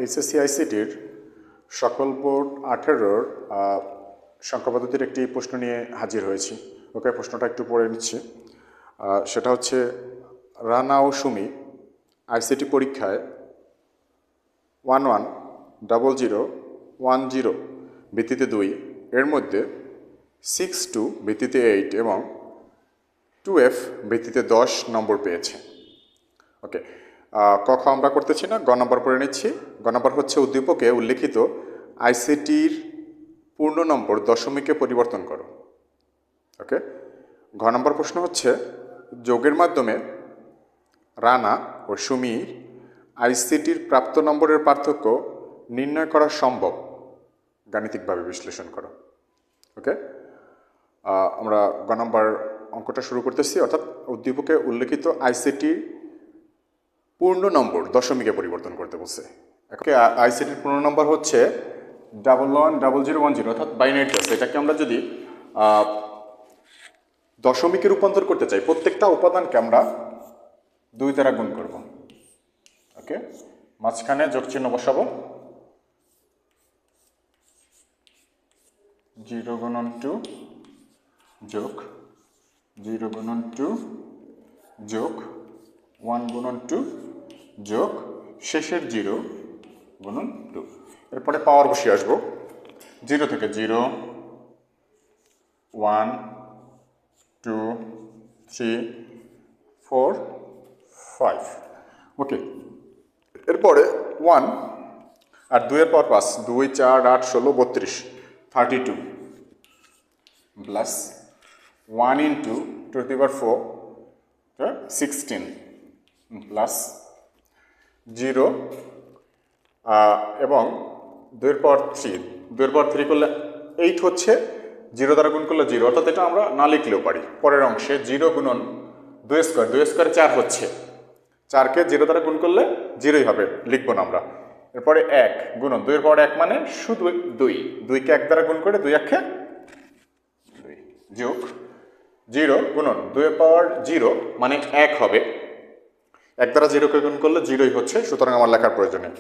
HSC আইসিটির সকল board 18-র সংখ্যা পদ্ধতির একটি প্রশ্ন নিয়ে হাজির হয়েছি। ওকে, প্রশ্নটা একটু পড়ে নিচ্ছি। সেটা হচ্ছে, রানা ও সুমি আইসিটি পরীক্ষায় 110010 ভিত্তিতে 2 এর মধ্যে 62 ভিত্তিতে 8 এবং 2F ভিত্তিতে 10 নম্বর পেয়েছে। ওকে, ক খ আমরা করতেছি না, গ নম্বর পড়ে নিচ্ছি। গ নম্বর হচ্ছে, উদ্দীপকে উল্লেখিত আইসিটির পূর্ণ নম্বর দশমিকে পরিবর্তন করো। ওকে, ঘ নম্বর প্রশ্ন হচ্ছে, যোগের মাধ্যমে রানা ও সুমির আইসিটির প্রাপ্ত নম্বরের পার্থক্য নির্ণয় করা সম্ভব, গাণিতিকভাবে বিশ্লেষণ করো। ওকে, আমরা গ নম্বর অঙ্কটা শুরু করতেছি। অর্থাৎ উদ্দীপকে উল্লেখিত আইসিটির পূর্ণ নম্বর দশমিকে পরিবর্তন করতে বলছে। ওকে, আইসিটির পূর্ণ নম্বর হচ্ছে 110010, অর্থাৎ বাইনারি আছে। এটাকে আমরা যদি দশমিকে রূপান্তর করতে চাই, প্রত্যেকটা উপাদানকে আমরা 2 দ্বারা গুণ করব। ওকে, মাঝখানে যোগ চিহ্ন বসাবো, 0 গুণন 2 যোগ 0 গুণন 2 যোগ 1 গুণন 2 যোগ শেষের 0 গুণন 2। এরপরে পাওয়ার বসিয়ে আসবো, 0 থেকে 0, 1 2 3 4 5। ওকে, এরপরে 1 আর 2 এর পাওয়ার 5, 2 4 8 16 32 32 plus 1 into 2 to the power 4 16 plus 0 এবং 2 এর পাওয়ার 3, 2 এর পাওয়ার 3 করলে 8 হচ্ছে, 0 দ্বারা গুণ করলে 0, অর্থাৎ এটা আমরা না লিখলেও পারি। পরের অংশে 0 গুণন 2 স্কোয়ার, 2 স্কোয়ারে 4 হচ্ছে, 4কে 0 দ্বারা গুণ করলে 0ই হবে, লিখবো না আমরা। এরপরে 1 গুণন 2 এর পাওয়ার 1 মানে শুধু 2, 2কে 1 দ্বারা গুণ করে 2 1 2 যোগ 0 গুণন 2 এর পাওয়ার 0 মানে 1 হবে, 1 দ্বারা 0কে গুণ করলে 0ই হচ্ছে, সুতরাং আমার লেখার প্রয়োজন নেই।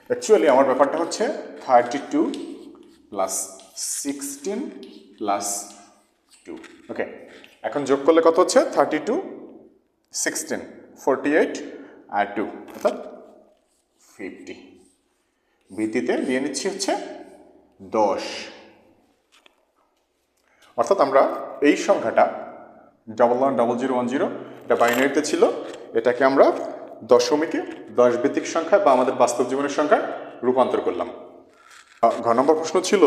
অ্যাকচুয়ালি আমার ব্যাপারটা হচ্ছে 32 প্লাস 16 প্লাস 2। ওকে, এখন যোগ করলে কত হচ্ছে? 32 16 48 আর 2 অর্থাৎ 50। ভিত্তিতে নিয়ে নিচ্ছি হচ্ছে 10। অর্থাৎ আমরা এই সংখ্যাটা 110010, এটা বাইনারিতে ছিল, এটাকে আমরা দশমিকে 10 ভিত্তিক সংখ্যা বা আমাদের বাস্তব জীবনের সংখ্যায় রূপান্তর করলাম। ঘ নম্বর প্রশ্ন ছিল,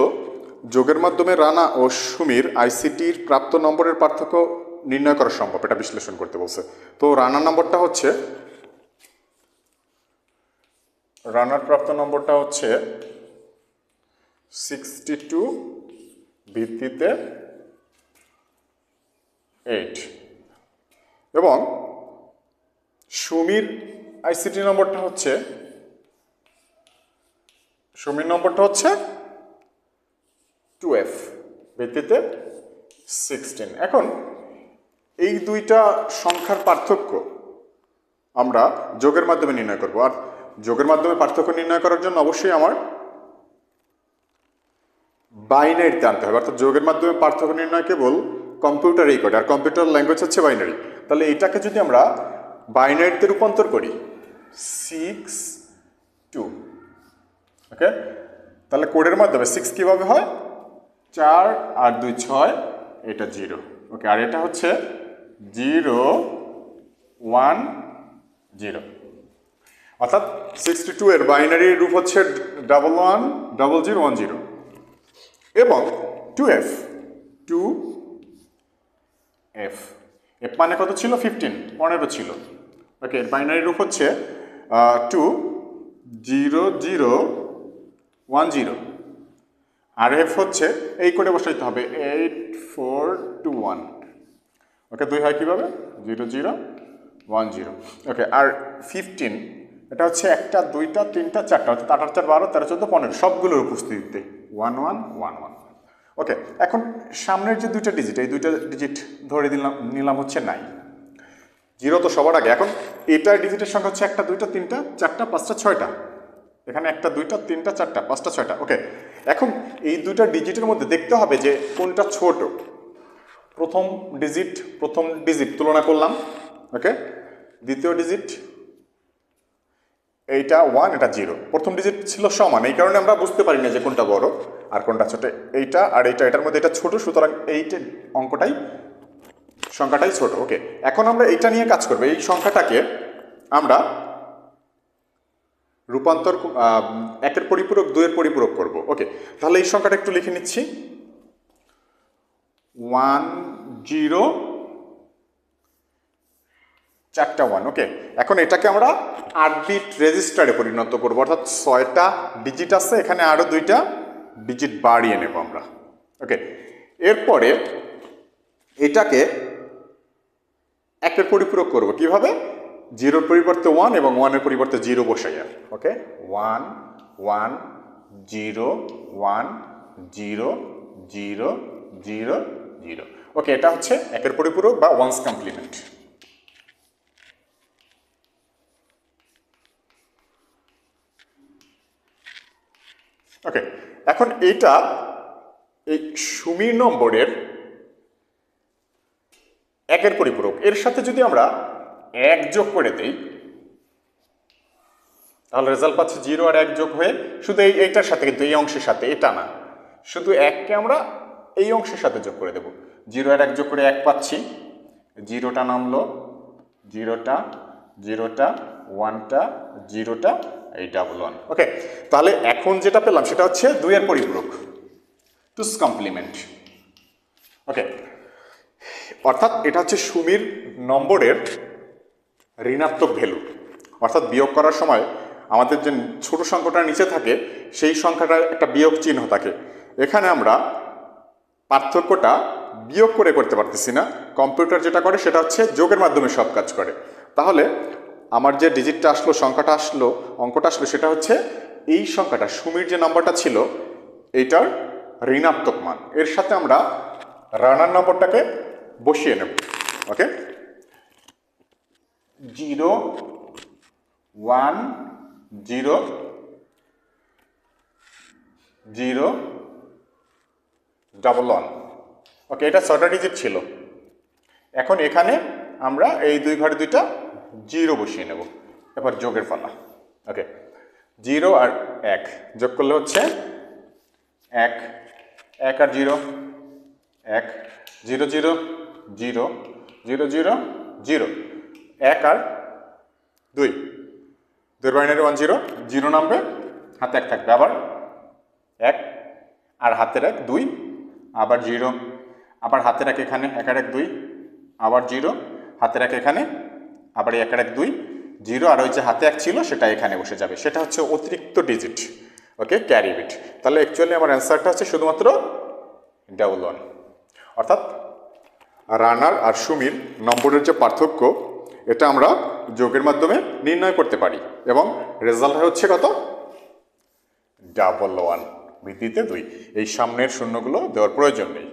যোগের মাধ্যমে রানা ও সুমির আইসিটির প্রাপ্ত নম্বরের পার্থক্য নির্ণয় করা সম্ভব, এটা বিশ্লেষণ করতে বলছে। তো রানার নম্বরটা হচ্ছে, রানার প্রাপ্ত নম্বরটা হচ্ছে 62 ভিত্তিতে 8 এবং সুমির আইসিটি নম্বরটা হচ্ছে, সুমির নম্বরটা হচ্ছে 2F ভিত্তিতে 16। এখন এই দুইটা সংখ্যার পার্থক্য আমরা যোগের মাধ্যমে নির্ণয় করব। আর যোগের মাধ্যমে পার্থক্য নির্ণয় করার জন্য অবশ্যই আমার বাইনারিতে আনতে হবে। অর্থাৎ যোগের মাধ্যমে পার্থক্য নির্ণয় কেবল কম্পিউটারেই করে, আর কম্পিউটার ল্যাঙ্গুয়েজ হচ্ছে বাইনারি। তাহলে এটাকে যদি আমরা বাইনারিতে রূপান্তর করি 6 2, ওকে, তাহলে কোডের মাধ্যমে 6 কীভাবে হয়? 4 আর 2 6, এটা 0। ওকে, আর এটা হচ্ছে 0 1 0, অর্থাৎ 62 এর বাইনারি রূপ হচ্ছে 110010 এবং 2F 2F, এফ মানে কত ছিল? 15 ছিল। ওকে, এর বাইনারি রূপ হচ্ছে 2 0 0 1 0, আর এফ হচ্ছে এই কোডে বসাইতে হবে 8 4 2 1। ওকে, 2 হয় কীভাবে? 0 0 1 0। ওকে, আর 15 এটা হচ্ছে 1টা 2টা 3টা 4টা, অর্থাৎ 8 4 12 13 14 15 সবগুলোর উপস্থিতিতে 1 1 1 1। ওকে, এখন সামনের যে দুইটা ডিজিট, এই দুইটা ডিজিট ধরে নিলাম হচ্ছে 9, 0 তো সবার আগে। এখন এটার ডিজিটের সংখ্যা হচ্ছে 1টা 2টা 3টা 4টা 5টা 6টা, এখানে একটা, দুইটা, তিনটা, চারটা, পাঁচটা, ছয়টা। ওকে, এখন এই দুইটা ডিজিটের মধ্যে দেখতে হবে যে কোনটা ছোট। প্রথম ডিজিট তুলনা করলাম। ওকে, দ্বিতীয় ডিজিট এইটা 1, এটা 0। প্রথম ডিজিট ছিল সমান, এই কারণে আমরা বুঝতে পারি না যে কোনটা বড় আর কোনটা ছোট। এইটা আর এইটা, এটার মধ্যে এটা ছোট, সুতরাং এইটা সংখ্যাটাই ছোট। ওকে, এখন আমরা এইটা নিয়ে কাজ করবো। এই সংখ্যাটাকে আমরা রূপান্তর 1-এর পরিপূরক 2-এর পরিপূরক করব। ওকে, তাহলে এই সংখ্যাটা একটু লিখে নিচ্ছি। 1 0 4টা 1। ওকে, এখন এটাকে আমরা 8 বিট রেজিস্টারে পরিণত করব, অর্থাৎ 6টা ডিজিট আছে, এখানে আরো 2টা ডিজিট বাড়িয়ে নেব আমরা। ওকে, এরপরে এটাকে 1-এর পরিপূরক করব কিভাবে? 0-এর পরিবর্তে 1 এবং 1-এর পরিবর্তে 0 বসাইয়া। ওকে, 1 1 0 1 0 0 0 0। ওকে, এটা হচ্ছে 1-এর পরিপূরক বা ওয়ান্স কমপ্লিমেন্ট। ওকে, এখন এইটা এই সুমির নম্বরের 1-এর পরিপূরক, এর সাথে যদি আমরা 1 যোগ করে দেই তাহলে রেজাল্ট পাচ্ছি 0 আর 1 যোগ হয়ে, শুধু এইটার সাথে, কিন্তু এই অংশের সাথে, এটা না, শুধু 1কে আমরা এই অংশের সাথে যোগ করে দেব। 0 আর 1 যোগ করে 1 পাচ্ছি, 0টা নামলো, 0টা 0টা 1টা 0টা, এই ডাবল 1। ওকে, তাহলে এখন যেটা পেলাম সেটা হচ্ছে 2-এর পরিপূরক, 2's কমপ্লিমেন্ট। ওকে, অর্থাৎ এটা হচ্ছে সুমির নম্বরের ঋণাত্মক ভ্যালু, অর্থাৎ বিয়োগ করার সময় আমাদের যে ছোট সংখ্যাটা নিচে থাকে সেই সংখ্যাটার একটা বিয়োগ চিহ্ন থাকে। এখানে আমরা পার্থক্যটা বিয়োগ করে করতে পারতেছি না, কম্পিউটার যেটা করে সেটা হচ্ছে যোগের মাধ্যমে সব কাজ করে। তাহলে আমার যে ডিজিটটা আসলো, সংখ্যাটা আসলো, অঙ্কটা আসলো, সেটা হচ্ছে এই সংখ্যাটা, সুমির যে নাম্বারটা ছিল এইটার ঋণাত্মক মান। এর সাথে আমরা রানার নম্বরটাকে বসিয়ে নেব। ওকে, 0 1 0 0 ডাবল 1। ওকে, এটা 6টা ডিজিট ছিল। এখন এখানে আমরা এই 2 ঘরে 2টা 0 বসিয়ে নেব। এবার যোগের পালা। ওকে, 0 আর 1 যোগ করলে হচ্ছে 1, 1 আর 0 1, 0 0 0 0 0 0, 1 আর 2, 2 বাইনারি 1 0, 0 নামবে, হাতে 1 থাকবে, আবার 1 আর হাতের 1 2, আবার 0, আবার হাতের 1 এখানে, 1 আর 1 2, আবার 0, হাতের 1 এখানে, আবার 1 আর 1 2 0, আর ওই যে হাতে 1 ছিল সেটা এখানে বসে যাবে, সেটা হচ্ছে অতিরিক্ত ডিজিট। ওকে, ক্যারি বিট। তাহলে অ্যাকচুয়ালি আমার অ্যান্সারটা হচ্ছে শুধুমাত্র ডাবল 1। অর্থাৎ রানার আর সুমির নম্বরের যে পার্থক্য এটা আমরা যোগের মাধ্যমে নির্ণয় করতে পারি, এবং রেজাল্ট হচ্ছে কত? ডাবল 1 ভিত্তিতে 2। এই সামনের শূন্যগুলো দেওয়ার প্রয়োজন নেই।